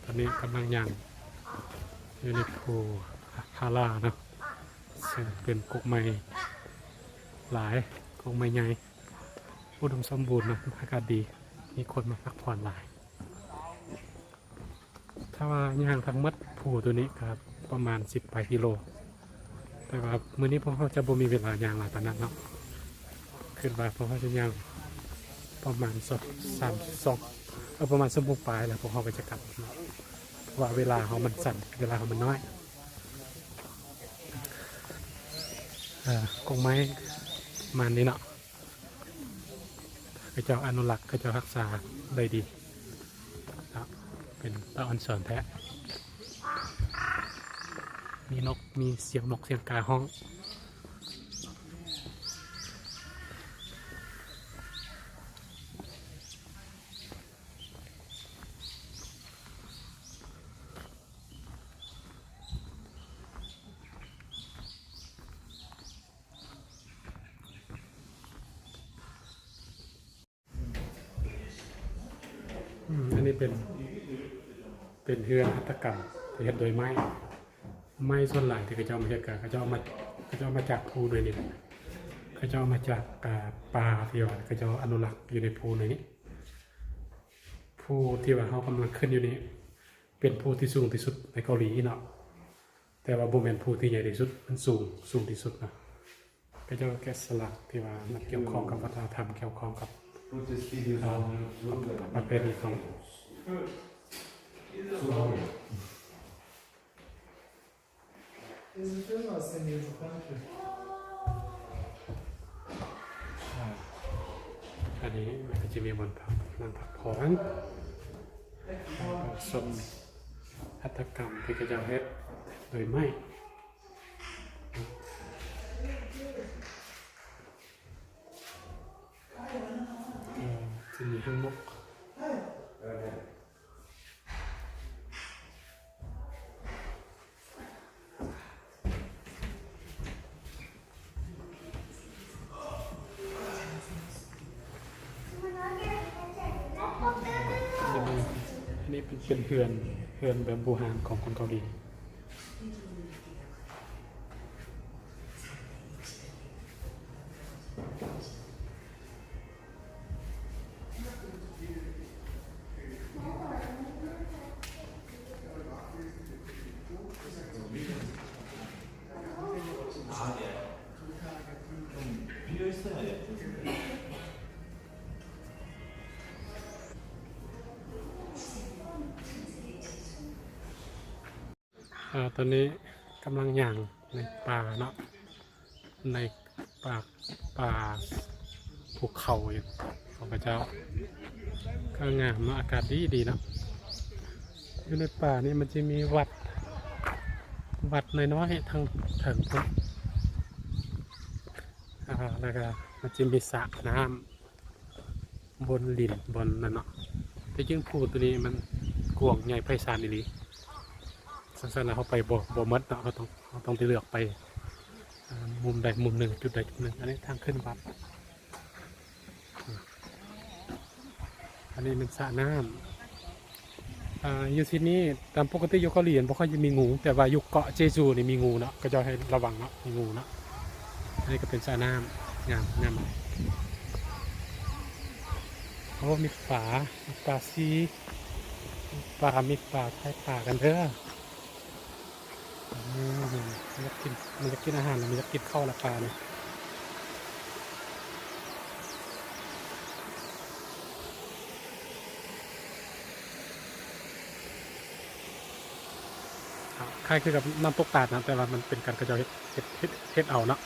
ตอนนี้กำลังย่างอยู่ในภูฮาราเนาะซึ่งเป็นกกไม้หลายกกไม้ใหญ่อุดมสมบูรณ์เนาะอากาศดีมีคนมาพักผ่อนหลายถ้าว่าย่างทั้งหมดภูตัวนี้ครับประมาณ18 กิโลแต่ว่ามื้อนี้พวกเขาจะบ่มีเวลาย่างหลายปานนั้นเนาะขึ้นว่าพวกเขาจะย่างประมาณประมาณชั่วโมงปลายแล้วพวกเขาก็จะกลับเพราะว่าเวลาเขามันสั้นเวลาเขามันน้อยกงไม้มันนี่เนาะกระเจ้าอนุรักษ์กระเจ้ารักษาได้ดีเป็นตะออนสอนแท้มีนกมีเสียงนกเสียงกาห้องอันนี้เป็นเรือนหัตถกรรมที่เฮ็ดโดยไม้ส่วนหลายที่เขาเจ้ามาเฮ็ดกันเขาเจ้ามาจากภูด้วยนี่แหละเขาเจ้ามาจากป่าที่ว่าเขาเจ้าอนุรักษ์อยู่ในภูนี้ภูที่ว่าเขากำลังขึ้นอยู่นี้เป็นภูที่สูงที่สุดในเกาหลีเนาะแต่ว่าบ่แม่นภูที่ใหญ่ที่สุดมันสูงที่สุดเนาะเขาเจ้าแกะสลักที่ว่ามันเกี่ยวข้องกับวัฒนธรรมเกี่ยวข้องกับประเพณีของอันนี้มันก็จะมีบนนั่งพักผ่อนชมหัตถกรรมที่กระเจ้าเฮ็ดโดยไม้จะมีห้างนกอันนี้เป็นเฮือนแบบโบราณของคนเกาหลีตอนนี้กำลังย่างในป่าเนาะในป่าภูเขาอยู่ของพระเจ้าก็งามเนาะอากาศดีเนาะอยู่ในป่านี่มันจะมีวัดน้อยๆทางถึงแล้วก็มันจะมีสระน้ำบนหลินบนนั่นเนาะแต่ยิ่งภูตัวนี้มันกว้างใหญ่ไพศาลดีสั้นๆแล้วเขาไปบ่มัดเนาะเขาต้องเลือกไปมุมใดมุมหนึ่งจุดใดจุดหนึ่งอันนี้ทางขึ้นวัดอันนี้เป็นสระน้ำอยู่ที่นี่ตามปกติอยู่เกาหลีเพราะเขาจะมีงูแต่ว่าอยู่เกาะเจจูนี่มีงูเนาะก็จะให้ระวังเนาะมีงูเนาะอันนี้ก็เป็นสระน้ำงามเพราะว่ามีปลาซีมีปลาไข่ปลากันเด้อมันจะกินอาหารมันจะกินข้าวละปลาเนี่ยคล้ายคือกับน้ำตกตาดนะแต่ว่ามันเป็นการกระจายเฮ็ดเอาเนาะ